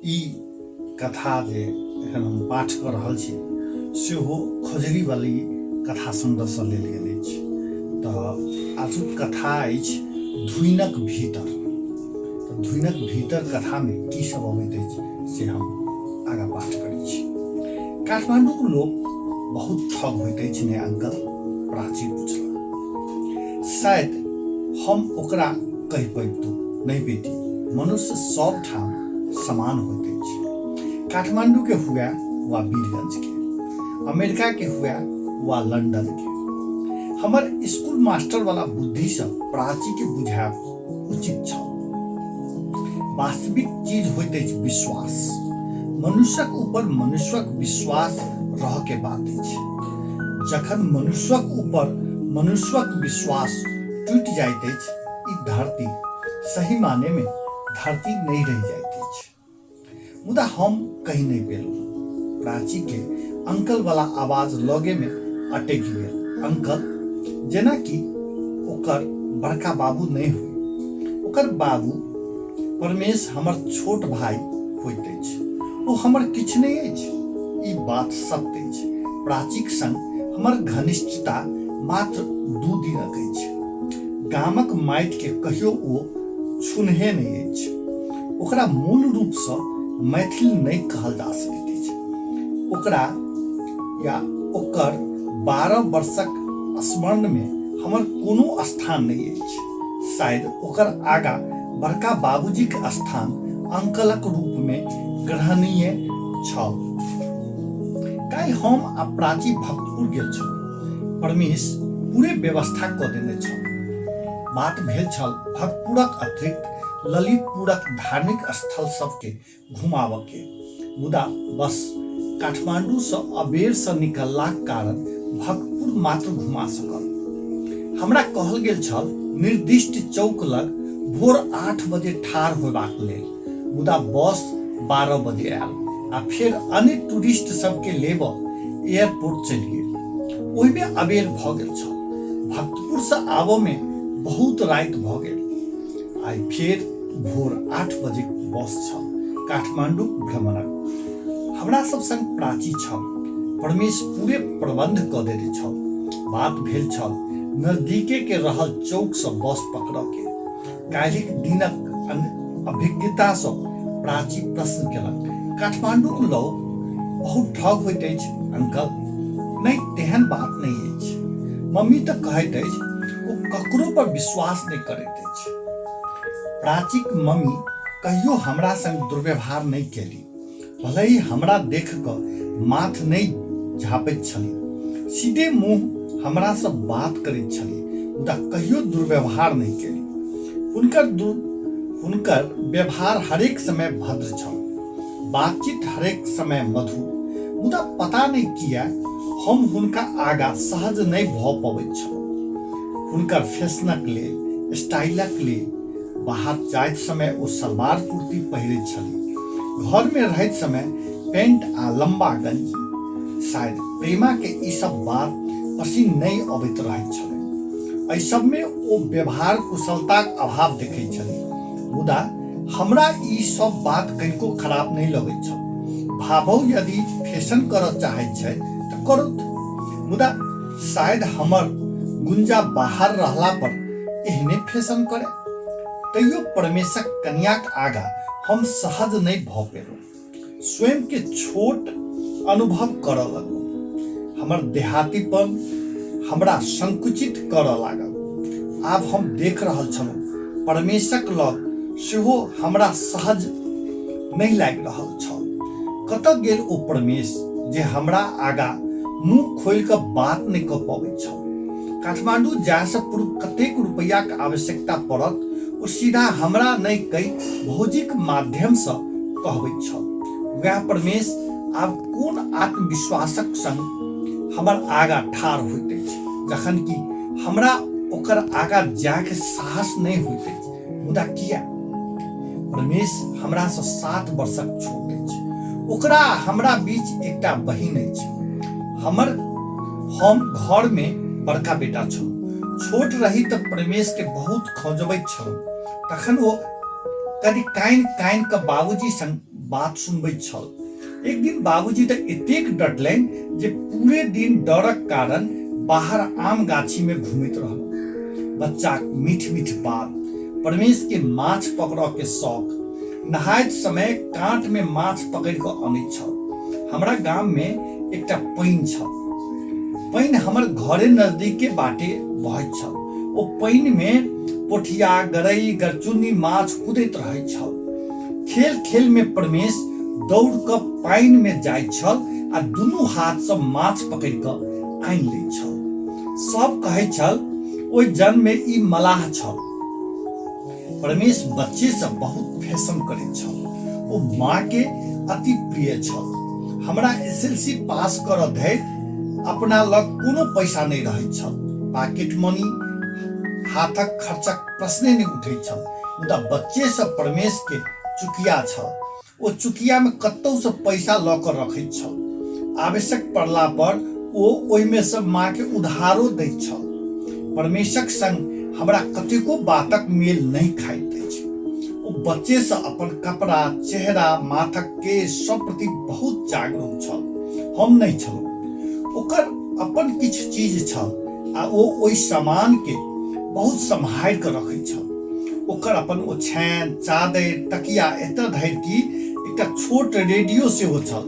ई कथा जे एखन हम पाठ कऽ रहल छी सेहो खजरी वाली कथा संग्रहसँ लेल गेल अछि। तऽ आजुक कथा अछि धुइनक भीतर। तऽ धुइनक भीतर कथामे की सब अबैत अछि से हम आगाँ पाठ करै छी। काठमांडूक लोक बहुत ठग होइत अछि ने अंकल, प्राची पुछलक। शायद हम ओकरा कहि पैबतू, नहीं बेटी, मनुष्य सब ठाम समान होइत अछि। काठमांडू के हुए वा वीरगंज के, अमेरिका के हुए वा लंदन के। हमर स्कूल मास्टर वाला बुद्धि से प्राची के बुझायब उचित छल। वास्तविक चीज होइत अछि विश्वास। मनुष्यक ऊपर मनुष्यक विश्वास रह के बात अछि। जखन मनुष्यक ऊपर मनुष्यक विश्वास टूटि जाइत अछि, ई धरती सही माने में धरती नहीं रह जाइत अछि। मुदा हम कहि नहीं पेलहुँ। प्राची के अंकल वाला आवाज लगे में अटकि गेल। अंकल जेना कि ओकर बड़का बाबू नहीं हुए। ओकर बाबू परमेश हमर छोट भाई होइत अछि। ओ हमर किछु नहीं अछि। ई बात सत्य अछि। प्राचीक संग हमर घनिष्ठता मात्र 2 दिनक अछि। गामक माटि के कहियो ओ छुन्हे नहीं अछि। ओकरा मूल रूप से मैथिल नहीं कहल जा सकैत अछि। ओकरा या ओकर 12 वर्षक स्मरण में हमर कोनो स्थान नहीं अछि। शायद ओकर आगा बड़का बाबूजी के स्थान अंकलक रूप में ग्रहणीय छल। काल्हि हम आ प्राची भक्तपुर गेल छलहुँ। परमेश पूरे व्यवस्था कऽ देने छल। बात भेल छल भक्तपुरक अतिरिक्त ललितपुरक धार्मिक स्थल सबके घुमाबऽ के। मुदा बस काठमांडू से अबेर से निकललाक कारण भक्तपुर मात्र घुमा सकल। हमरा कहल गेल छल निर्दिष्ट चौक लग भोर 8 बजे ठाढ़ होबाक लेल। मुदा बस 12 बजे आयल आ फिर अन्य टूरिस्ट सबके लेबऽ एयरपोर्ट चलि गेल। ओहिमे अबेर भऽ गेल छल। भक्तपुर से आबऽ में बहुत राति भऽ गेल। आइ फेर भोर 8 बजे बस छल काठमांडू भ्रमणक। हमरा सब संग प्राची छल। परमेश पूरे प्रबंध कऽ देने छल। बात भेल छल नजदीके के रहल चौक से बस पकड़ऽ के। काल्हिक दिनक अभिज्ञता से प्राची प्रश्न केलक, काठमांडूक लोक बहुत ठग होइत अछि अंकल। नहीं, तेहन बात नहीं अछि। मम्मी तऽ कहैत अछि ओ ककरो पर विश्वास नहीं करैत अछि। प्राचीक मम्मी कहियो हमरा संग दुर्व्यवहार नहीं केली। भले ही हमरा देख कऽ माथ नहीं झाँपैत छली, सीधे मुंह हमरा से बात करैत छली, मुदा कहियो दुर्व्यवहार नहीं केली। हुनकर व्यवहार हरेक समय भद्र छल, बातचीत हरेक समय मधुर। मुदा पता नहीं किया हम हुनका आगा सहज नहीं भऽ पबैत छलहुँ। हुनकर फैशनक लेल, स्टाइलक लेल बाहर जाइत समय ओ सलवार कुर्ती पहिरैत छली, घर में रहैत समय पैंट आ लंबा गंजी। शायद प्रेमा के ई सब बात पसिन नहीं अबैत रहैत छलै। एहि सब में ओ व्यवहार कुशलताक अभाव देखैत छली। मुदा हमरा ई सब बात कनिको खराब नहीं लगैत छल। भावो यदि फैशन करऽ चाहैत छै तऽ करूथ। मुदा शायद हमर गुंजा बाहर रहला पर एहने फैशन करे। तैयो परमेशक कन्याक आगा हम सहज नहीं भऽ पेलहुँ। स्वयं के छोट अनुभव करऽ लगलहुँ। हमर देहातीपन हमरा संकुचित करऽ लागल। आब हम देख रहल छलहुँ परमेशक लग सेहो हमरा सहज नहीं लागि रहल छल। कतऽ गेल ओ परमेश जे हमरा आगा मुंह खोलि कऽ बात नहीं कऽ पबैत छल। काठमांडू जाय से पूर्व कतेक रुपैयाक आवश्यकता पड़त ओ सीधा हमरा नहीं कहि भौजीक माध्यम से कहबैत छल। वएह परमेश आब कोन आत्मविश्वासक संग हमर आगा ठाढ़ होइत अछि, जखन कि हमरा ओकर आगा जाय के साहस नहीं होइत अछि। मुदा किया? परमेश हमरा से 7 वर्षक छोट अछि। ओकरा हमरा बीच एकटा बहिन अछि। हम घर में बड़का बेटा छलहुँ। छोट रही तऽ परमेश के बहुत खोजबैत छलहुँ। तखन ओ कनि कानि कानि कऽ बाबूजी संग बात सुनबैत छल। एक दिन बाबूजी तऽ एतेक डटलनि जे पूरे दिन डरक कारण बाहर आम गाछी में घूमैत रहल। बच्चा मीठ मीठ बात, परमेश के माछ पकड़ के शौक, नहायत समय कांट में माछ पकड़ कऽ अनैत छल। हमरा गाम में एकटा पानि छल। पानि हमर घरे नजदीके बाटे बहैत छल। ओ पानि में पोठिया, गरई, गरचुन्नी माछ कूदैत रहैत छल। खेल खेल में परमेश दौड़ कऽ पानि में जाइत छल आ दुनू हाथ सँ माछ पकड़ि कऽ आनि लैत छल। सब कहैत छल ओहि जन्म में ई मलाह छल। परमेश बच्चे से बहुत फैशन करैत छल। ओ माँ के अति प्रिय छल। हमरा एसएलसी पास करऽ धरि अपना लग कोनो पैसा नहीं रहैत छल। पॉकेट मनी, हाथक खर्चक प्रश्ने नहीं उठैत छल। मुदा बच्चे से परमेश के चुकिया छल। ओ चुकिया में कतौ से पैसा लऽ कऽ रखैत छल। आवश्यक पड़ला पर ओ ओहि में से माँ के उधारो दैत छल। परमेशक संग हमरा कतेको बातक मेल नहीं खाइत अछि। ओ बच्चे से अपन कपड़ा, चेहरा, माथक केश सब प्रति बहुत जागरूक छल। हम नहीं छलहुँ। ओकर अपन किछु चीज छल आ ओ ओहि सामान के बहुत सम्हारि कऽ रखैत छल। ओकर अपन ओछैन, चादर, तकिया, एतऽ धरि कि एकटा छोट रेडियो सेहो छल।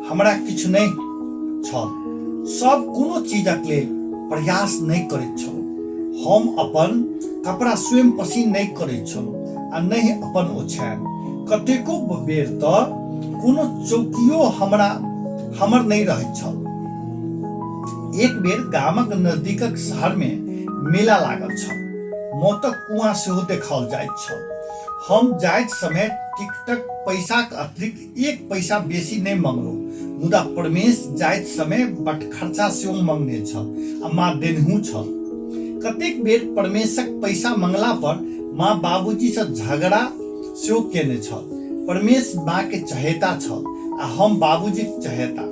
हमरा किछु नहीं छल। सब कोनो चीजक लेल प्रयास नहीं करैत छलहुँ। हम अपन कपड़ा स्वयं पसीन नहीं करैत छलहुँ आ नहीं अपन ओछैन। कतेको बेर तऽ कोनो चौकियो हमर नहीं रहैत छल। एक बेर गामक नजदीकक शहर में मेला लागल छल। मौतक कुआं सेहो देखाओल जाइत छल। हम जाइत समय टिकटक पैसाक अतिरिक्त 1 पैसा बेसी नहीं मंगलहुँ। मुदा परमेश जाइत समय बट खर्चा सेहो मंगने छल आ माँ देनहु छल। कतेक बेर परमेशक पैसा मंगला पर माँ बाबूजी से झगड़ा सेहो केने छल। परमेश माँ के चहेता छल आ हम बाबूजी के चहेता।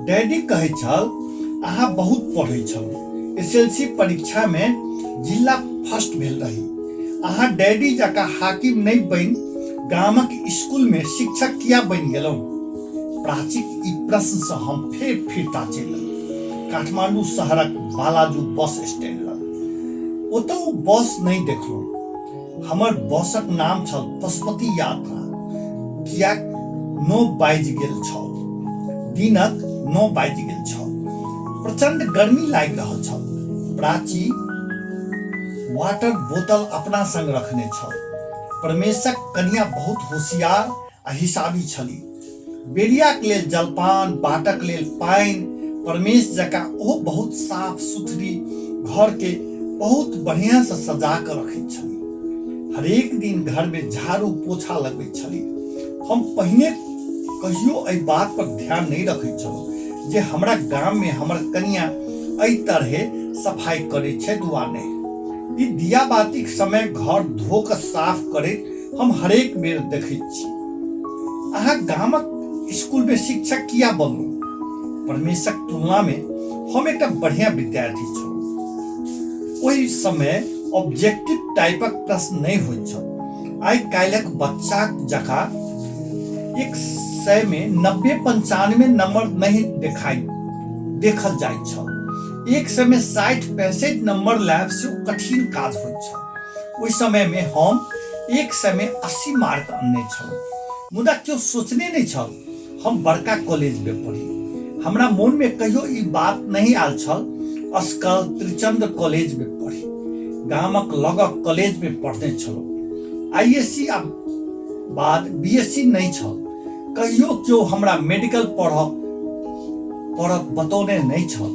डैडी कहैत छल अहाँ बहुत पढ़ै छलहुँ। एसएलसी परीक्षा में जिला फर्स्ट भेल रही। अहाँ डैडी जकाँ हाकिम नहीं बनि गामक स्कूल में शिक्षक किया बनि गेलहुँ? प्राचीक ई प्रश्न से हम फेर फिरता चलि काठमांडू शहरक बालाजू बस स्टैंड लग। ओतौ बस नहीं देखलहुँ। हमर बसक नाम छल पशुपति यात्रा। कियाक 9 बाजि गेल छल। दिनक 9 बाजि गेल छल। प्रचंड गर्मी लागि रहल छल। प्राची वाटर बोतल अपना संग रखने छल। परमेशक कन्या बहुत होशियार आ हिसाबी छली। बेरियाक लेल जलपान, बाटक लेल पानि, परमेश जकाँ ओ बहुत साफ सुथरी घर के बहुत बढ़िया से सजा कर रखैत छली। हरेक दिन घर में झाड़ू पोछा लगबैत छली। हम पहिने कहियो एहि बात पर ध्यान नहीं रखैत छलहुँ जे हमरा गाम में हमर कन्या एहि तरहे सफाई करे छथि वा नहीं। ई दिया बातीक समय घर धो कऽ साफ करैत हम हरेक बेर देखैत छी। अहाँ गामक स्कूल में शिक्षक किया बनलहुँ? परमेशक तुलना में हम एकटा बढ़िया विद्यार्थी छलहुँ। ओहि समय ऑब्जेक्टिव टाइपक प्रश्न नहीं होइत छल। आइ काल्हिक बच्चाक जकाँ 100 में 90-95 नंबर नहीं देखल जाइत छल। 100 में 60-65 नंबर लायब से कठिन काज होइत छल। ओहि समय में हम 100 में 80 मार्क आनने छलहुँ। मुदा केओ सोचने नहीं छल हम बड़का कॉलेज में पढ़ी। हमरा मोन में कहियो ई बात नहीं आयल छल अस्कल त्रिचंद्र कॉलेज में पढ़ी। गामक लगक कॉलेज में पढ़ने छलहुँ। आईएससी आ बाद बीएससी नहीं छल। कहियो केओ हमरा मेडिकल पढ़त बतौने नहीं छल।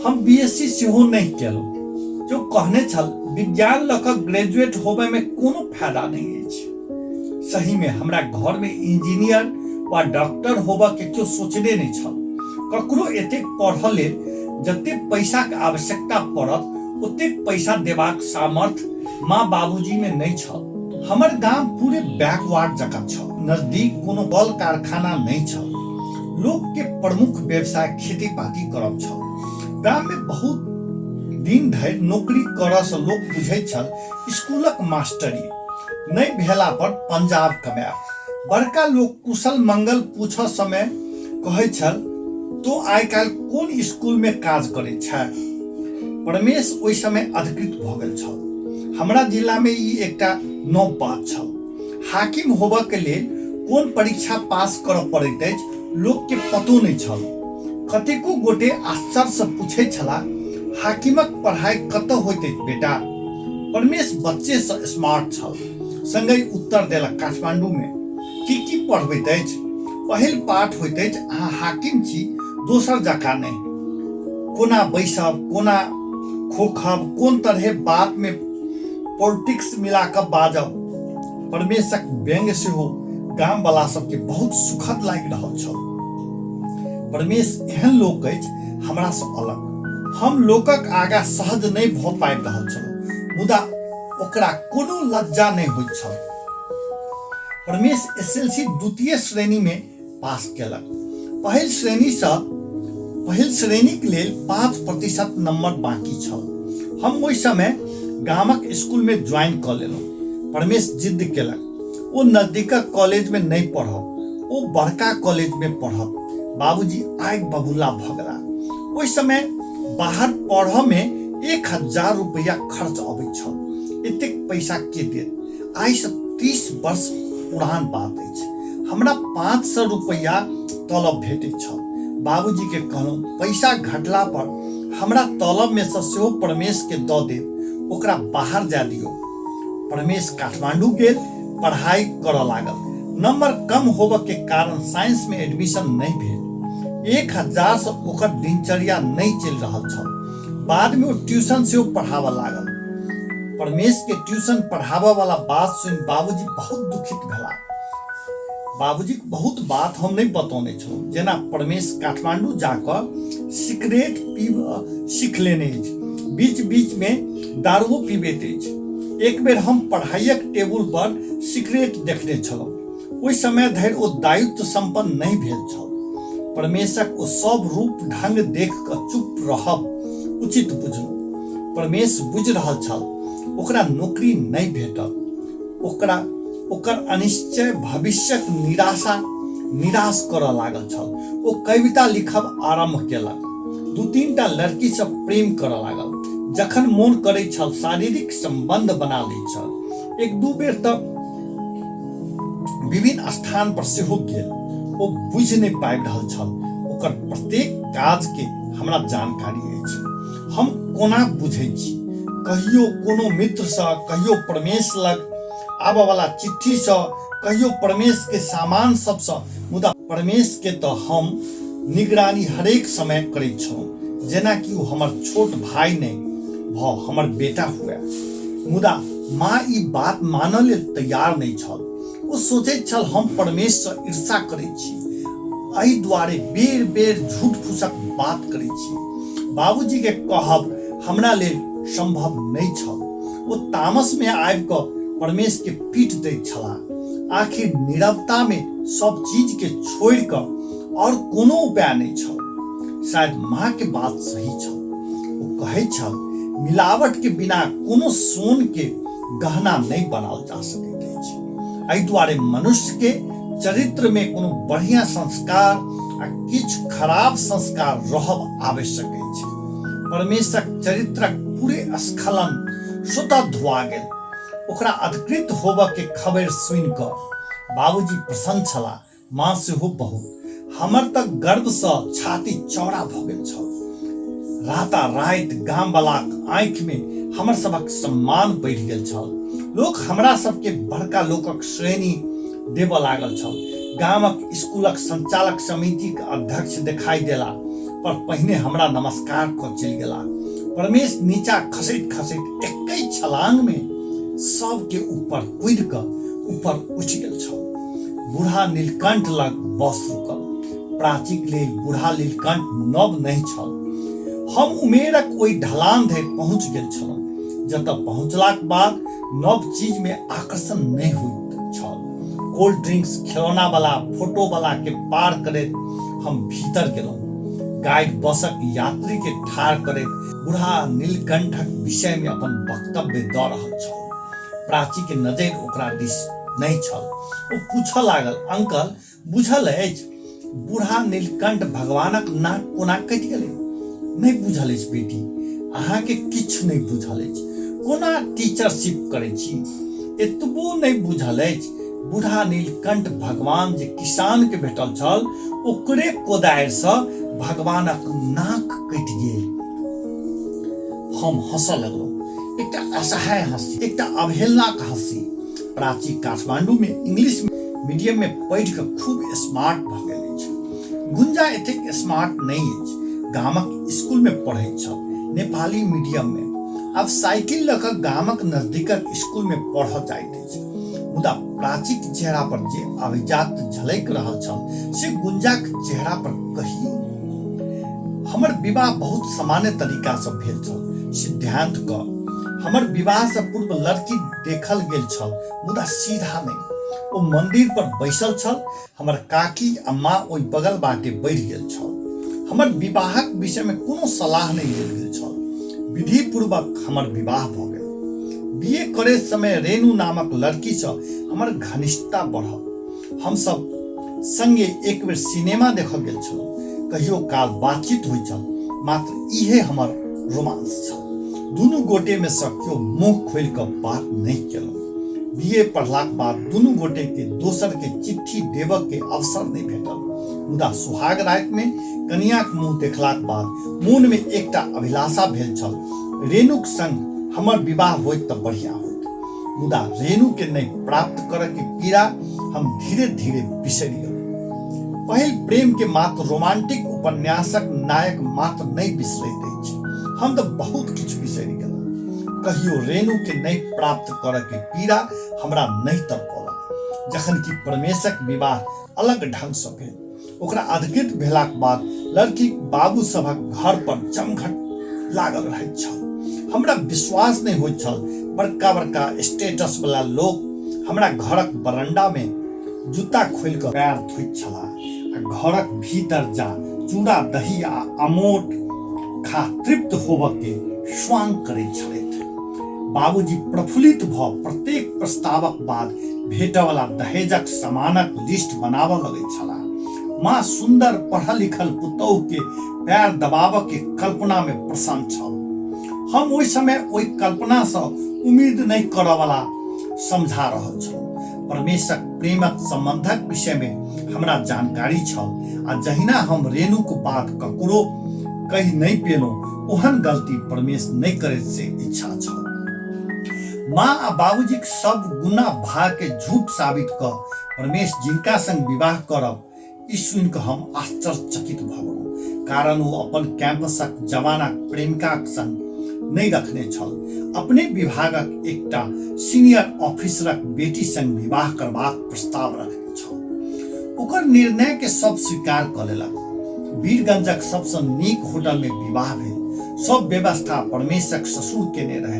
हम बीएससी सेहो नहीं केलहुँ। जो कहने छल विज्ञान लऽ कऽ ग्रेजुएट होबे में कोनो फायदा नहीं अछि। सही में हमरा घर में इंजीनियर वा डॉक्टर होबऽ के केओ सोचने नहीं छल। ककरो एतेक पढ़ऽ लेल जतेक पैसा के आवश्यकता पड़त ओतेक पैसा देबाक सामर्थ्य माँ बाबूजी में नहीं छल। हमर गाम पूरे बैकवार्ड जकाँ छल। नजदीक कोनो कल कारखाना नहीं छल। लोक के प्रमुख व्यवसाय खेती पाती करब छल। गाम में बहुत दिन धरि नौकरी करऽ से लोक बुझैत छल स्कूलक मास्टरी नहीं भेला पर पंजाब कमायब। बड़का लोग कुशल मंगल पूछ समय कहै छल, तो आइ काल्हि कोन स्कूल में काज करै छै। परमेश ओहि समय अधिकृत भ गेल छल। हमरा जिला में ई एकटा नव बात छल। हाकिम होबऽ के लेल कोन परीक्षा पास करऽ पड़ैत अछि लोक के पतो नहि छल। कतेको गोटे आश्चर्य से पूछै छलाह, हाकिमक पढ़ाई कतऽ होइत अछि बेटा। परमेश बच्चे से स्मार्ट छल, संगहि उत्तर देलक, काठमांडू में। की पढ़बैत अछि। पहिल पाठ होइत अछि, अहाँ हाकिम छी, दोसर जकाँ नहि। कोना बैसब, कोना खोखब, कोन तरहे बात में पॉलिटिक्स मिला कऽ बाजब। परमेशक व्यंग सेहो गाम वाला सबके बहुत सुखद लागि रहल छल। परमेश एहन लोक अछि हमरा से अलग। हम लोकक आगा सहज नहि भऽ पाबि रहल छलहुँ, मुदा ओकरा कोनो लज्जा नहि होइत छल। परमेश एसएलसी द्वितीय श्रेणी में पास केलक। पहिल श्रेणी के लेल 5% नंबर बाकी छल। हम ओहि समय गामक स्कूल में ज्वाइन कऽ लेलहुँ। परमेश जिद्द केलक, ओ नजदीकक कॉलेज में नहीं पढ़ब, ओ बड़का कॉलेज में पढ़ब। बाबूजी आगि बबूला भऽ गेलाह। ओहि समय बाहर पढ़ऽ में 1000 रुपया खर्च अबैत छल। एतेक पैसा के देत। आइ से 30 वर्ष पुरान बात अछि। हमरा 500 रुपया तलब भेटैत छल। बाबूजी के कहलहुँ, पैसा घटला पर हमरा तलब में से सेहो परमेश के दऽ देब, ओकरा बाहर जा दियौ। परमेश काठमांडू गेल, पढ़ाई करऽ लागल। नंबर कम होबऽ के कारण साइंस में एडमिशन नहीं भेल। 1000 से ओकर दिनचर्या नहीं चलि रहल छल। बाद में वो ट्यूशन से पढ़ाबऽ लागल। परमेश के ट्यूशन पढ़ाबऽ वाला बात सुनि बाबूजी बहुत दुखित भेला। बाबूजी के बहुत बात हम नहीं बतौने छलहुँ, जेना परमेश काठमांडू जाकऽ सिगरेट पीबऽ सीख लेने अछि, बीच बीच में दारुओ पीबैत अछि। एक बेर हम पढ़ाइयक टेबुल पर सिगरेट देखने छलहुँ। ओहि समय धरि ओ दायित्व संपन्न नहीं भेल छल। परमेशक ओ सब रूप ढंग देख कऽ चुप रहब उचित बुझलहुँ। परमेश बुझि रहल छल ओकरा नौकरी नहीं भेटल। ओकर अनिश्चय भविष्यक निराश करऽ लागल छल। ओ कविता लिखब आरंभ केलक। 2-3टा लड़की से प्रेम करऽ लागल। जखन मोन करै छल शारीरिक संबंध बना लै छल। 1-2 बेर तक विभिन्न स्थान पर सेहो गेल। ओ बुझि नहि पाबि रहल छल। ओकर प्रत्येक काज के हमरा जानकारी अछि। हम कोना बुझै छी, कहियो कोनो मित्र से, कहियो परमेश लग आबऽ वाला चिट्ठी से, कहियो परमेश के सामान सब से। मुदा परमेश के तो हम निगरानी हरेक समय करैत छलहुँ, जेना कि ओ हमर छोट भाई नहीं हमर बेटा हुए। मुदा माँ ई बात मानऽ लेल तैयार नहीं छल। ओ सोचैत छल हम परमेश से ईर्ष्या करैत छी, एहि दुआरे बेर बेर झूठ फूसक बात करैत छी। बाबूजी के कहब हमरा लेल संभव नहीं छल। ओ तामस में आबि कऽ परमेश के पीट दैत छलाह। आखिर नीरवता में सब चीज के छोड़ि कऽ और कोनो उपाय नहीं छल। शायद माँ के बात सही छल। ओ कहै छल, मिलावट के बिना कोनो सोन के गहना नहीं बनाल जा सकैत अछि। एहि दुआरे मनुष्य के चरित्र में कोनो बढ़िया संस्कार आ किछु खराब संस्कार रहब आवश्यक अछि। परमेशक चरित्रक पूरे स्खलन स्वतः धुआ गेल। ओकरा अधिकृत होबऽ के खबर सुनि कऽ बाबूजी प्रसन्न छलाह, माँ सेहो बहुत। हमर तक गर्व से छाती चौड़ा भऽ गेल छल। राता राति गाम वालाक आँखि में हमर सबक सम्मान बढ़ि गेल छल। लोक हमरा सबके बड़का लोकक श्रेणी देबऽ लागल छल। गामक स्कूलक संचालक समिति के अध्यक्ष दिखाई देला पर पहिने हमरा नमस्कार कऽ चलि गेला। परमेश नीचा खसैत खसैत एकै छलांग में सबके ऊपर कूदि कऽ ऊपर उठि गेल छल। बूढ़ा नीलकंठ लग बस रुकल। प्राचीक लेल बूढ़ा नीलकंठ नव नहीं छल। हम उमेरक ओहि ढलान धरि पहुँच गेल छलहुँ, जतऽ पहुँचलाक बाद नव चीज में आकर्षण नहीं होइत छल। कोल्ड ड्रिंक्स, खिलौना वाला, फोटो वाला के पार करैत हम भीतर गेलहुँ। गाइड बसक यात्री के ठाढ़ करैत बूढ़ा नीलकंठक विषय में अपन वक्तव्य दऽ रहल छल। प्राची के नजर ओकरा दिस नहीं छल। ओ पूछऽ लागल, अंकल बुझल अछि बूढ़ा नीलकंठ भगवानक नाक कोना कटि गेलै? नहि बुझल अछि बेटी, अहाँके किछु नहि बुझल अछि। कोना टीचरशिप करै छी, एतबो नहि बुझल अछि बूढ़ा नीलकंठ भगवान जे किसान के भेटल छल, ओकरे कोदारिसँ भगवानक नाक कटि गेल। हम हंसऽ लगलहुँ, एकटा असहाय हंसी, एकटा अवहेलनाक हंसी। प्राची काठमांडू में इंग्लिश मीडियम में पढ़ि कऽ खूब स्मार्ट भऽ गेल अछि। गुंजा एतेक स्मार्ट नहीं अछि, गामक स्कूल में पढ़ै छल, नेपाली मीडियम में। आब साइकिल लऽ कऽ गामक नजदीकक स्कूल में पढ़ऽ जाइत अछि। मुदा प्राचीक चेहरा पर जे अभिजात झलक रहल छल से गुंजाक चेहरा पर कहियो। हमर विवाह बहुत सामान्य तरीका से भेल छल। सिद्धांत क हमर विवाह से पूर्व लड़की देखल गेल छल, मुदा सीधा नहीं। ओ मंदिर पर बैसल छल, हमर काकी आ माँ ओहि बगल बाटे बढ़ि गेल छल। हमर विवाहक विषय में कोनो सलाह नहीं देल गेल छल। विधि पूर्वक हमर विवाह भऽ गेल। बीए करे समय रेणु नामक लड़की से हमर घनिष्ठता बढ़ल। हम सब संगे एक बेर सिनेमा देखऽ गेल छलहुँ। कहियो काल बातचीत होइ छल, मात्र इहे हमर रोमांस छल। दुनू गोटे में से केओ मुंह खोलि कऽ बात नहीं केलहुँ। बीए पढ़लाक बाद दुनू गोटे के दोसर के चिट्ठी देबऽ के अवसर नहीं भेटल। मुदा सुहाग राति में कनियाक मुंह देखलाक बाद मोन में एकटा अभिलाषा भेल छल, रेणुक संग हमर विवाह होइत तऽ बढ़िया होइत। मुदा रेणु के नहीं प्राप्त करऽ के पीड़ा हम धीरे धीरे बिसरि गेलहुँ। पहिल प्रेम के मात्र रोमांटिक उपन्यासक नायक मात्र नहीं बिसरैत अछि, हम तऽ बहुत किछु बिसरि गेलहुँ। कहियो रेणु के नहीं प्राप्त करऽ के पीड़ा हमरा नहीं तड़पलक। जखन कि परमेशक विवाह अलग ढंग से भेल, ओकरा अधिकृत भेलाक बाद लड़की बाबू सभक घर पर जमघट लागल रहैत छल। हमरा विश्वास नहीं होइत छल, बड़का बड़का स्टेटस वाला लोग हमरा घरक बरंडा में जूता खोलि कऽ पैर धोइत छलाह आ घरक भीतर जा चूड़ा दही आ अमोट खा तृप्त होबऽ के स्वांग करैत छलथि। बाबूजी प्रफुल्लित भऽ प्रत्येक प्रस्तावक बाद भेटऽ वाला दहेजक सामानक लिस्ट बनाबऽ लगैत छलाह। माँ सुंदर पढ़ल लिखल पुतौह के पैर दबाबऽ के कल्पना में प्रसन्न छल। हम ओहि समय ओहि कल्पना से उम्मीद नहीं करऽ वाला समझा रहल छलहुँ। परमेशक प्रेमक संबंधक विषय में हमरा जानकारी छल आ जहिना हम रेणुक बात ककरो कहि नहीं पेलहुँ, ओहन गलती परमेश नहीं करे से इच्छा छल। माँ आ बाबूजी सब गुना भाग के झूठ साबित कऽ परमेश जिनका संग विवाह करब ई सुनि कऽ हम आश्चर्यचकित भऽ गेलहुँ। कारण ओ अपन कैंपसक जवाना प्रेमिकाक संग नहीं रखने छल, अपने विभागक एकटा सीनियर ऑफिसरक बेटी संग विवाह करबाक प्रस्ताव रखने छल। ओकर निर्णय के सब स्वीकार कऽ लेलक। वीरगंजक सबसँ नीक होटल में विवाह भेल। सब व्यवस्था परमेशक ससुर केने रहे,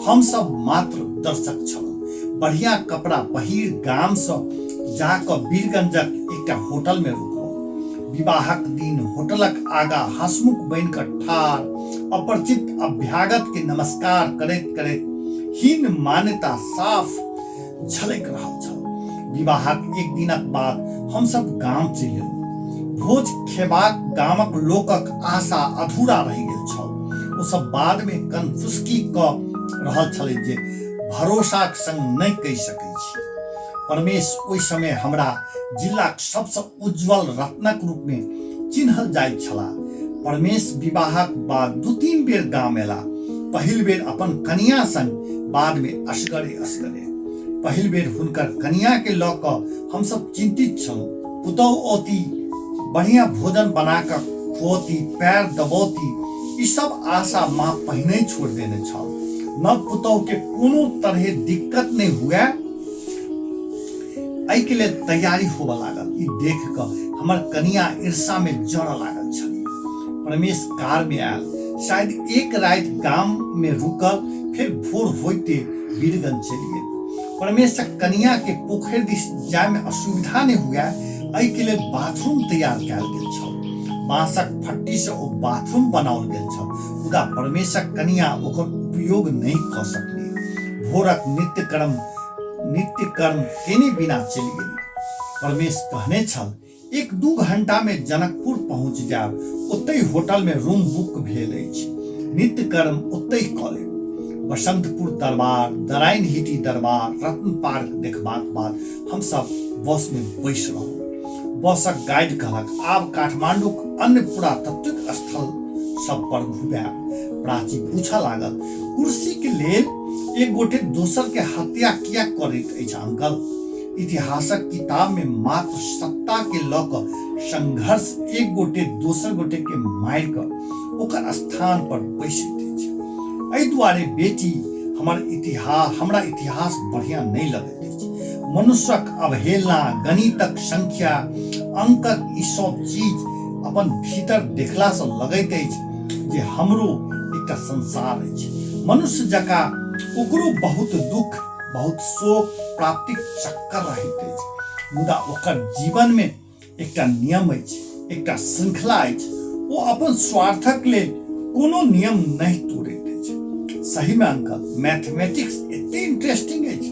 हम सब मात्र दर्शक छलहुँ। बढ़िया कपड़ा पहिर गाम से जाकऽ वीरगंजक एकटा होटल में रुकलहुँ। विवाहक दिन होटलक आगा हंसमुख बनि कऽ ठाढ़ अपरिचित अभ्यागत के नमस्कार करैत करैत हीन मान्यता साफ झलक रहल छल। विवाहक एक दिनक बाद हम सब गाम चलि गेलहुँ। भोज खेबाक गामक लोकक आशा अधूरा रहि गेल छल। ओ सब बाद में कनफुसकी कऽ रहल छलै जे भरोसाक संग नहीं कहि सकैत छी। परमेश ओहि समय हमरा जिलाक सबसँ उज्जवल रत्नक रूप में चिन्हल जाइत छलाह। परमेश विवाहक बाद 2-3 बेर गाम एला। पहिल बेर अपन कनिया संग, बाद में असगरे असगरे। पहिल बेर हुनकर कनिया के लऽ कऽ हम सब चिंतित छलहुँ। पुतौह औती, बढ़िया भोजन बना कऽ खुऔती, पैर दबौती, ई सब आशा माँ पहिने छोड़ देने छल। नव पुतौह के कोनो तरह दिक्कत नहीं हुए, एहि के लेल तैयारी होबऽ लागल। ई देख कऽ हमर कनिया ईर्षा में जड़ऽ लागल छली। परमेश कार में आयल, शायद एक राति गाम में रुकल, फिर भोर होते वीरगंज चलि गेल। परमेशक कनिया के पोखरि दिस जाय में असुविधा नहीं हुए, एहि के लेल बाथरूम तैयार कयल गेल छल। बांसक फट्टी से ओ बाथरूम बनाओल गेल छल, मुदा परमेशक कनिया ओकर उपयोग नहीं कऽ सकली। भोरक नित्य कर्म नित्य कर्म केने बिना चलि गेली। परमेश कहने छल 1-2 घंटा में जनकपुर पहुंच जायब, ओतै होटल में रूम बुक भेल अछि, नित्य कर्म ओतै कऽ लेब। बसंतपुर दरबार, नारायण हिटी दरबार, रत्न पार्क देखबाक बाद हमसब बस में बैस रहलहुँ। बसक गाइड कहलक आब काठमांडूक अन्य पुरातात्विक स्थल सब पर घुमायब। प्राची पूछऽ लागल कुर्सी के लेल एक गोटे दोसर के हत्या किया करैत अछि अंकल? इतिहासक किताब में मात्र सत्ता के लऽ कऽ संघर्ष एक गोटे दोसर गोटे के मारि कऽ ओकर स्थान पर बैसैत अछि। एहि दुआरे बेटी हमरा इतिहास बढ़िया नहीं लगैत अछि। मनुष्यक अवहेलना, गणितक संख्या, अंकक ई सब चीज अपन भीतर देखला से लगैत अछि जे हमरो एकटा संसार अछि। मनुष्य जकाँ ओकरो बहुत दुख, बहुत शोक, प्राप्तिक चक्कर रहैत अछि, मुदा ओकर जीवन में एकटा नियम अछि, एकटा श्रृंखला अछि। ओ अपन स्वार्थक लेल कोनो नियम नहीं तोड़ैत अछि। सही में अंकल, मैथमेटिक्स एते इंटरेस्टिंग अछि।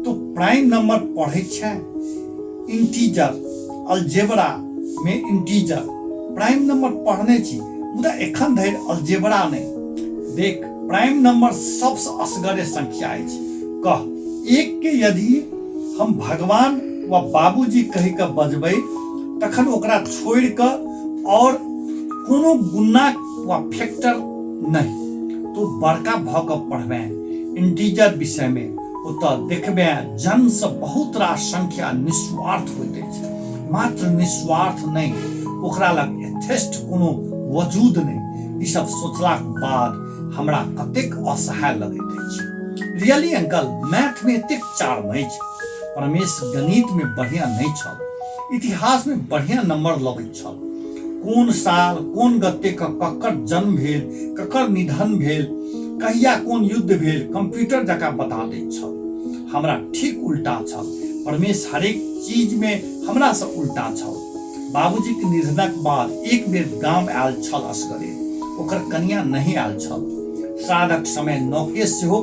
तो प्राइम नंबर पढ़ै छै, इंटीजर, अलजेब्रा में इंटीजर प्राइम नंबर पढ़ने छी, मुदा एखन धरि अलजेब्रा नहीं। देख, प्राइम नंबर सबसे असगरे संख्या अछि। कह, एक के यदि हम भगवान व बाबूजी कहि कऽ बजबै तखन ओकरा छोड़ि कऽ और कोनो गुना वा फैक्टर नहीं। तो बड़का भऽ कऽ पढ़बै इंटीजर विषय में, ओतऽ देखबै जन्म से बहुत रास संख्या निस्वार्थ होइत अछि। मात्र निस्वार्थ नहीं, ओकरा लग यथेष्ट कोनो वजूद नहीं। ई सब सोचलाक बाद हमरा कतेक असहाय लगैत अछि। रियली अंकल, मैथ में एतेक चार्म अछि। परमेश गणित में बढ़िया नहीं छल, इतिहास में बढ़िया नंबर लबैत छल। कोन साल, कोन गते ककर जन्म भेल, ककर निधन भेल, कहिया कोन युद्ध भेल, कंप्यूटर जकाँ बता दैत छल। हमरा ठीक उल्टा छल। परमेश हरेक चीज में हमरा से उल्टा छल। बाबूजी के निधनक बाद एक बेर गाम आयल छल असगरे, ओकर कनिया नहीं आयल छल। श्राद्धक समय नौकेश सेहो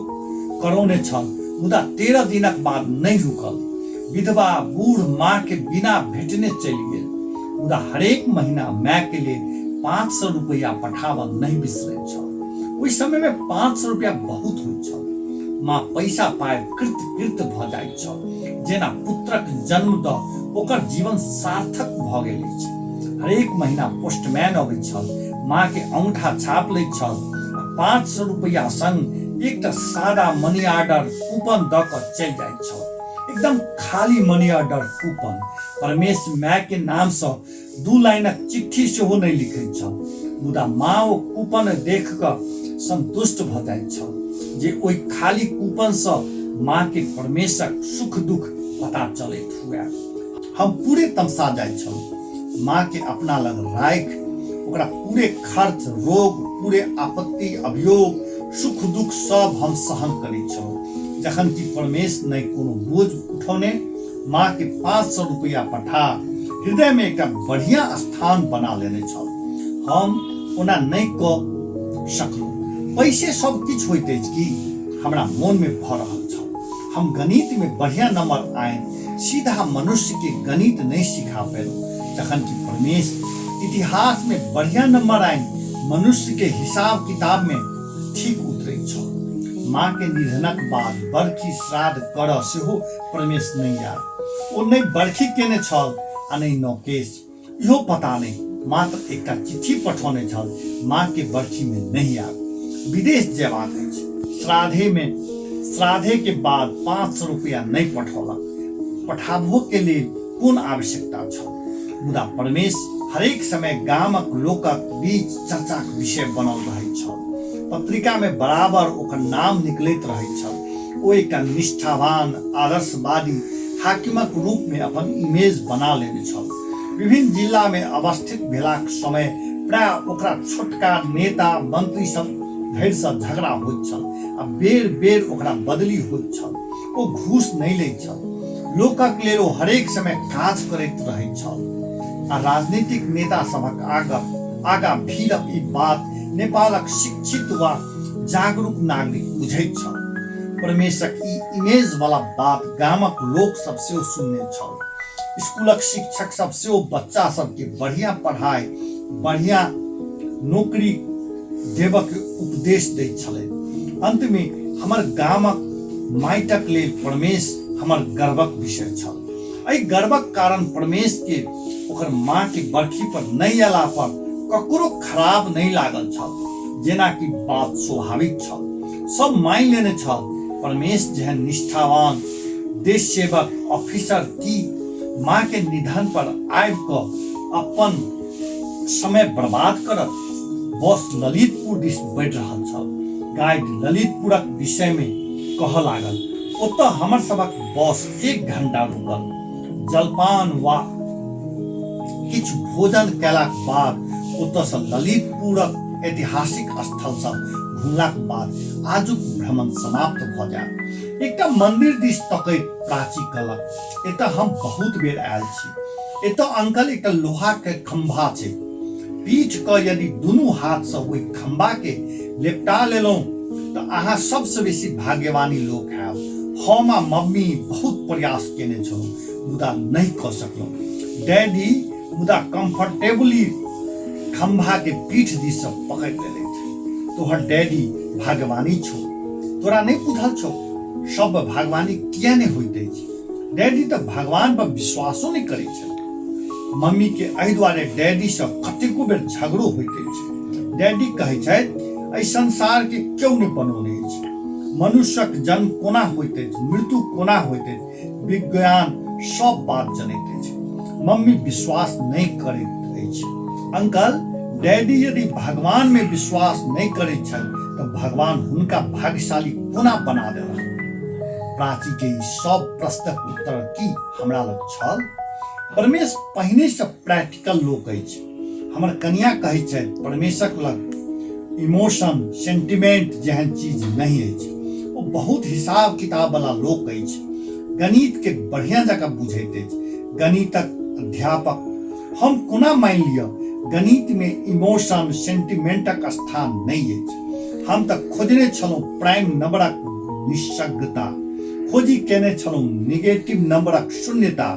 करौने छल, मुदा 13 दिनक बाद नहीं रुकल। विधवा बूढ़ माँ के बिना भेटने चलि गेल, मुदा हरेक महीना माय के लिए 500 रुपया पठाबऽ नहीं बिसरैत छल। ओहि समय में 500 रुपया बहुत होइत छल। माँ पैसा पाय कृत भऽ जाइत छल, जेना पुत्रक जन्म दऽ ओकर जीवन सार्थक भऽ गेल अछि। हरेक महीना पोस्टमैन अबैत छल, माँ के अंगूठा छाप लैत छल, 500 रुपया संग एकटा सादा मनी ऑर्डर कूपन दऽ कऽ चलि जाइत छल। एकदम खाली money order coupon. Paramesh my के नाम से 2 लाइनक चिट्ठी सेहो नहीं लिखैत छल, मुदा माँ ओ कूपन देख कऽ संतुष्ट भऽ जाइत छल जे ओहि खाली कूपन से माँ के परमेशक सुख दुख पता चलैत हुए। हम पूरे तमसा जाइत छल। माँ के अपना लग राखि ओकरा पूरे खर्च, रोग, पूरे आपत्ति, अभियोग, सुख दुख सब हम सहन करैत छलहुँ। जखन कि परमेश नहीं कोनो बोझ उठौने, माँ के 500 रुपया पठा हृदय में एक बढ़िया स्थान बना लेने छल। हम ओना नहीं कऽ सकलहुँ। पैसे सब किछु होइत अछि कि हमरा मोन में भऽ रहल छल। हम गणित में बढ़िया नंबर आए, सीधा मनुष्य के गणित नहीं सिखा पेलहुँ, जखन कि परमेश इतिहास में बढ़िया नंबर आए, मनुष्य के हिसाब किताब में ठीक उतरैत छल। माँ के निधनक बाद बरखी श्राद्ध करऽ सेहो परमेश नहीं आयल। ओ नहीं बरखी केने छल आ नहीं नौकेश, इहो पता नहीं। मात्र एकटा चिट्ठी पठौने छल, माँ के बरखी में नहीं आयल, विदेश जेबाक अछि। श्राद्धे के बाद 500 रुपया नहीं पठौलक। पठाबहो के लेल कोन आवश्यकता छल? मुदा परमेश हरेक समय गामक लोकक बीच चर्चाक विषय बनल रहैत छल। पत्रिका में बराबर ओकर नाम निकलैत रहैत छल। ओ एकटा निष्ठावान, आदर्शवादी हाकिमक रूप में अपन इमेज बना लेने छल। विभिन्न जिला में अवस्थित भेलाक समय प्राय ओकरा छोटका नेता मंत्री सब धरि से झगड़ा होइत छल आ बेर बेर ओकरा बदली होइत छल। ओ घूस नहीं लैत छल। लोकक लेल ओ हरेक समय काज करैत रहैत छल आ राजनीतिक नेता सभक आगा भीड़क ई बात नेपालक शिक्षित वा जागरूक नागरिक बुझैत छल। परमेशक ई इमेज वाला बात गामक लोक सबसे सुनने छल। स्कूलक शिक्षक सबसे बच्चा सबके बढ़िया पढ़ाई बढ़िया नौकरी देवक उपदेश दै छलै। अंत में हमर गामक माइटक लेल परमेश हमर गर्वक विषय छल। एहि गर्वक कारण परमेश के ओकर माँ के बरखी पर नहीं अयला पर ककरो खराब नहीं लागल छल, जेना कि बात स्वाभाविक छल। सब मान लेने छल परमेश जेहन निष्ठावान देश सेवक ऑफिसर की माँ के निधन पर आबि कऽ अपन समय बर्बाद करत बस ललितपुर दिस बढ़ि रहल छल। गाइड ललितपुरक विषय में कहऽ लागल, ओतऽ हमर सबक बस 1 घंटा रुकल। जलपान वा किछु भोजन कयलाक बाद ओतऽसँ ललितपुरक ऐतिहासिक स्थल सब घुमलाक बाद आजुक भ्रमण समाप्त भऽ जायत। एकटा मंदिर दिस तकैत प्राची कहलक, एतऽ हम बहुत बेर आयल छी। एतऽ अंकल एकटा लोहा के खंभा छै, पीठ क यदि दुनू हाथ से ओहि खंभा के लेपटा लेलहुँ तऽ अहाँ सबसे बेसी भाग्यवानी लोक हैब। हम आ मम्मी बहुत प्रयास केने छलहुँ मुदा नहीं कऽ सकलहुँ। डैडी मुदा कंफर्टेबली खंभा के पीठ दिस से पकड़ लेलथि। तोहर डैडी भाग्यवानी छौ, तोरा नहीं बुझल छौ सब भाग्यवानी किया नहीं होइत अछि। डैडी तऽ भगवान पर विश्वासो नहीं करै छै। मम्मी के एहि दुआरे डैडी से कतेको बेर झगड़ो होइत अछि। डैडी कहै छथि एहि संसार के केओ नहीं बनौने अछि। मनुष्यक जन्म कोना होइत अछि, मृत्यु कोना होइत अछि, विज्ञान सब बात जनैत अछि। मम्मी विश्वास नहीं करैत अछि। अंकल डैडी यदि भगवान में विश्वास नहीं करैत छथि तऽ भगवान हुनका भाग्यशाली कोना बना देलक। प्राची के सब प्रश्नक उत्तर की हमरा लग छल। परमेश पहिने से प्रैक्टिकल लोक अछि। हमर कनिया कहै छथि परमेशक लग इमोशन सेंटिमेंट जेहन चीज नहीं अछि। ओ बहुत हिसाब किताब वाला लोक अछि। गणित के बढ़िया जगह बुझैत अछि। गणितक अध्यापक हम कोना मान लिअ गणित में इमोशन सेंटिमेंटक स्थान नहीं अछि। हम तऽ खोजने छलहुँ प्राइम नंबरक निस्संगता, खोजी केने छलहुँ निगेटिव नंबरक शून्यता,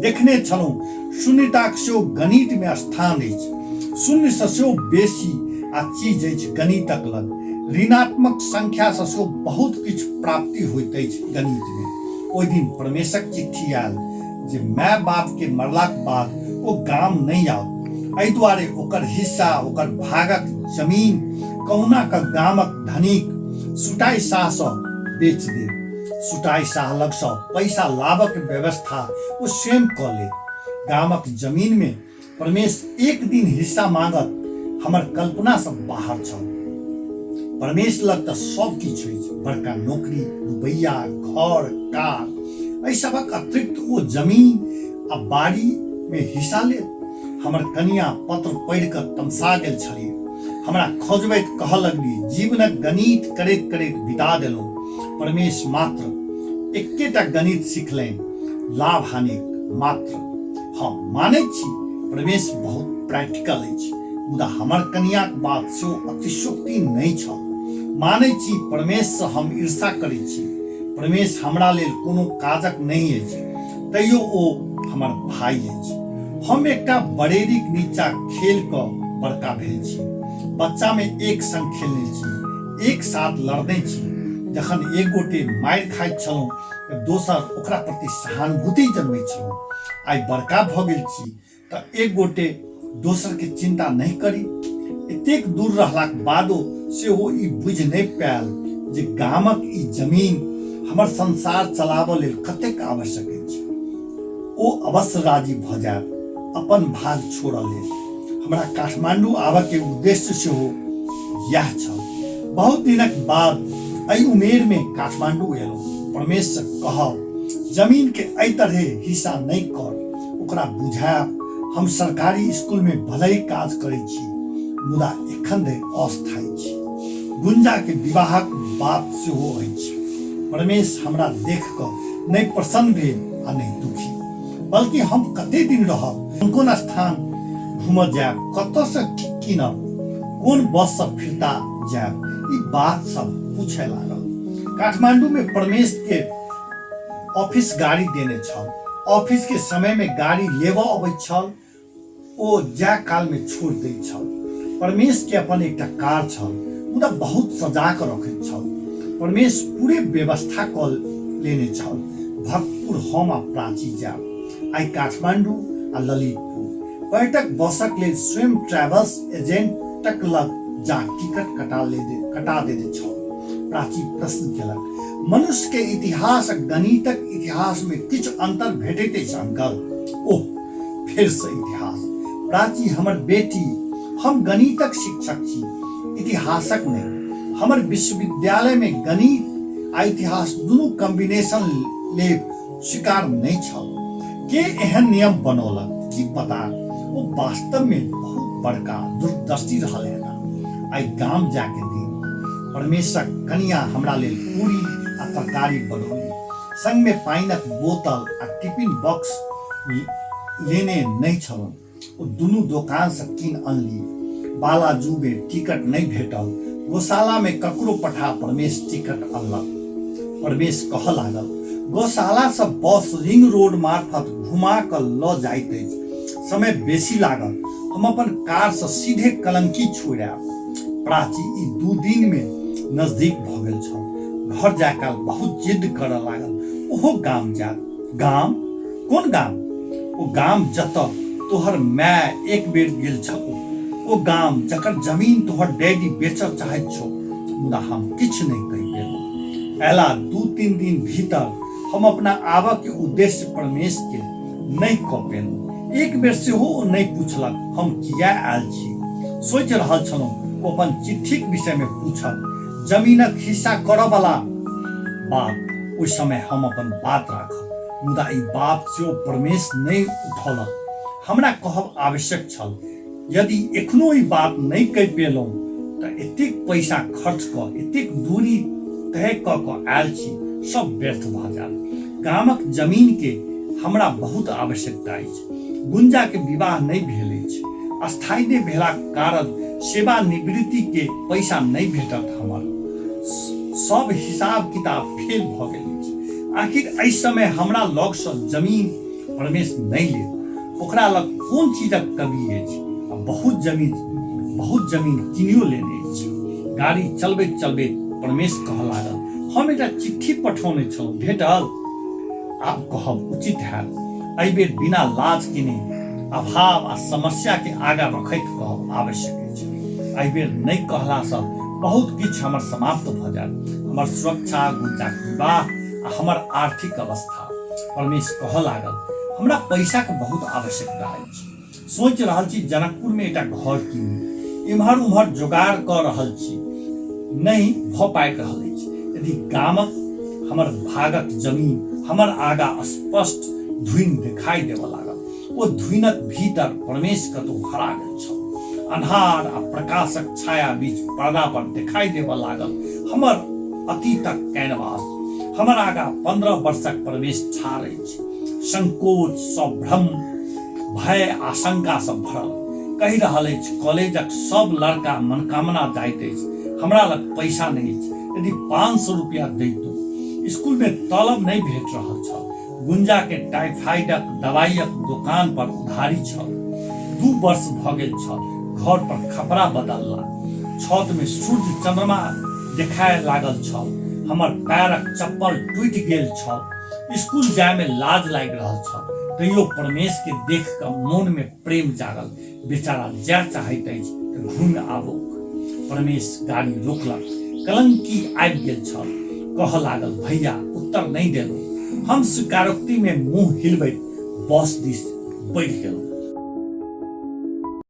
देखने छलहुँ शून्यताक सेहो गणित में स्थान अछि। शून्य से सेहो बेसी आ चीज अछि गणितक लग। ऋणात्मक संख्या से सेहो बहुत किछु प्राप्ति होइत अछि गणित में। ओहि दिन परमेशक चिट्ठी आयल जे माय बाप के मरलाक बाद ओ गाम नहीं आओ, एहि दुआरे ओकर हिस्सा ओकर भागक जमीन कहुना के गामक धनिक सुटाई शाह सँ बेच दे। सुटाई शाह लग सँ पैसा लाभक व्यवस्था ओ स्वयं कऽ ले। गामक जमीन में परमेश एक दिन हिस्सा मांगत हमर कल्पना से बाहर छल। परमेश लग तऽ सब किछु अछि, बड़का नौकरी, रुपैया, घर, कार। एहि सबक अतिरिक्त ओ जमीन आ बाड़ी में हिस्सा ले। हमर कनिया पत्र पढ़ि कऽ तमसा गेल छलियै। हमरा खोजबैत कहऽ लगली जीवनक गणित करैत करैत बिता देलहुँ। परमेश मात्र एकेटा गणित सिखलनि, लाभ हानि मात्र। हम मानै छी परमेश बहुत प्रैक्टिकल अछि, मुदा हमर कनियाक बात सेहो अतिशोक्ति नहि छल। मानै छी परमेश से हम ईर्षा करै छी। परमेश हमरा लेल कोनो काजक नहीं अछि, तैयो ओ हमर भाई अछि। हम एकटा बरेरीक नीचा खेल कऽ बड़का भेल छी। बच्चा में एक संग खेलने छी, एक साथ लड़ने छी। जखन एक गोटे मारि खाइत छलहुँ तऽ दोसर ओकरा प्रति सहानुभूति जन्मैत छलहुँ। आइ बड़का भऽ गेल छी तऽ एक गोटे दोसर के चिंता नहीं करी। एतेक दूर रहलाक बादो सेहो ई बुझि नहीं पायल जे गामक ई जमीन हमर संसार चलाबऽ लेल कतेक आवश्यक अछि। ओ अवश्य राजी भऽ जायत अपन भाग छोड़ऽ लेल। हमरा काठमांडू आबऽ के उद्देश्य सेहो यह छल। बहुत दिनक बाद एहि उमेर में काठमांडू एलहुँ। परमेश से कहब जमीन के एहि तरह हिस्सा नहीं कर। ओकरा बुझायब हम सरकारी स्कूल में भले ही काज करै छी, मुदा एखन धरि अस्थायी छी। गुंजा के विवाहक बात सेहो अछि। परमेश हमरा देख कऽ नहीं प्रसन्न भेल आ नहीं दुखी, बल्कि हम कते दिन रहब, कोन स्थान घूमऽ जायब, कतऽ से कीनब, कोन बस से फिरता जायब, ई बात सब पूछे लागल। काठमांडू में परमेश के ऑफिस गाड़ी देने छल। ऑफिस के समय में गाड़ी लेबऽ अबैत छल, ओ जा काल में छोड़ दैत छल। परमेश के अपन एक कार छल, मुदा बहुत सजा कर रखैत छल। परमेश पूरे व्यवस्था क लेने छल। भक्तपुर हम आ प्राची जाब, आई काठमांडू आ ललितपुर। पर्यटक बसक लेल स्वयं ट्रैवल्स एजेंटक लग जा टिकट कटा देने छल। प्राची प्रश्न केलक, मनुष्य के इतिहास गणितक इतिहास में किछु अंतर भेटैत अछि अंकल? ओह, फिर से इतिहास। प्राची हमर बेटी, हम गणितक शिक्षक छी, इतिहासक नहीं। हमर विश्वविद्यालय में गणित आ इतिहास दुनू कॉम्बिनेशन ले स्वीकार नहीं छल। के एहन नियम बनौलक की पता, वो वास्तव में बहुत बड़का दूरदर्शी रहल हेता। आई गाम जाके दिन परमेशक कनिया हमरा लेल पूरी आ तरकारी बनौली। संग में पाइनक बोतल आ टिफिन बॉक्स लेने नहीं छलहुँ। ओ दुनू दोकान से कीन अनली। बालाजू में टिकट नहीं भेटल, गौशाला में ककरो पठा परमेश टिकट अनलक। परमेश कह लागल, गौशाला से बस रिंग रोड मार्फत घुमा कर ल जाइत अछि, समय बेसी लागल, हम अपन कार से सीधे कलंकी छोड़ आयब। प्राची ई 2 दिन में नजदीक भ गेल छल। घर जाकर बहुत जिद करऽ लागल, ओहो गाम जात। गाम? कोन गाम? ओ गाम जतऽ तोहर माय एक बेर गेल छौ, ओ गाम जकर जमीन तोहर डैडी बेचऽ चाहैत छौ, मुदा हम किछु नहीं कहि पेलहुँ। अयला 2-3 दिन भीतर हम अपना आबऽ के उद्देश्य परमेश के नहीं कह पेलहुँ। एक बेर सेहो नहीं पूछलक हम किया आयल छी। सोचि रहल छलहुँ ओ अपन चिट्ठीक विषय में पूछब, जमीनक हिस्सा करऽ वाला बात। ओहि समय हम अपन बात राखब, मुदा ई बात सेहो परमेश नहीं उठौलक। हमरा कहब आवश्यक छल, यदि एखनो ई बात नहीं कहि पेलहुँ तऽ एतेक पैसा खर्च क एतेक दूरी तय क आयल छी, सब व्यर्थ भ जायत। गामक जमीन के हमरा बहुत आवश्यकता अछि। गुंजा के विवाह नहीं भेल अछि, अस्थायी नहीं भेलाक कारण सेवानिवृत्ति के पैसा नहीं भेटत। हमर सब हिसाब किताब फेल भ गेल अछि। आखिर एहि समय हमरा लग सँ जमीन परमेश नहीं लेत। ओकरा लग कोन चीजक कमी अछि? बहुत जमीन किनियो लेने अछि। गाड़ी चलबैत चलबैत परमेश कह लागल, हम एकटा चिट्ठी पठौने छलहुँ, भेटल? आब कहब उचित हैत। एहि बेर बिना लाज केने अभाव आ समस्या के आगा रखैत कहब आवश्यक अछि। एहि बेर नहीं कहला सँ बहुत किछु हमर समाप्त भ जायत, हमर सुरक्षा, गुंजाक विवाह आ हमर आर्थिक अवस्था। परमेश कह लागल, हमरा पैसा के बहुत आवश्यकता अछि। सोच रहल छी जनकपुर में एकटा घर कीनी, इम्हर उम्हर जोगाड़ क रहल छी, नहीं भ पाबि रहल अछि। यदि गामक हमर भागक जमीन हमर आगा स्पष्ट धुइन दिखाई देबऽ लागल। ओ धुइनक भीतर परमेश कतौ हरा गेल छल। अन्हार आ प्रकाशक छाया बीच पर्दा पर दिखाई देबऽ लागल हमर अतीतक कैनवास। हमर आगा 15 वर्षक परमेश ठाढ़ अछि, संकोच, संभ्रम, भय, आशंका से भरल। कहि रहल अछि, कॉलेजक सब लड़का मनकामना जाइत अछि, हमरा लग पैसा नहीं अछि। यदि 500 रुपया दैतौ। स्कूल में तलब नहीं भेट रहल छल। गुंजा के टाइफाइडक दवाइयक दुकान पर उधारी छल। 2 वर्ष भ गेल छल। घर पर खपरा बदलला। छत में सूर्य चंद्रमा देखाय लागल छल। हमर पैरक चप्पल टूटि गेल छल। स्कूल जाय में लाज लागि रहल छल। तैयो परमेश के देख क मन में प्रेम जागल। बेचारा जा चाहैत अछि तऽ घुमि आबोक। परमेश गाड़ी रोकलक। कलंकी आबि गेल छल। कह लागल, भैया उत्तर नहीं देलहुँ। हम स्वीकारोक्ति में मुंह हिलबैत बस दिस बढ़ि गेलहुँ।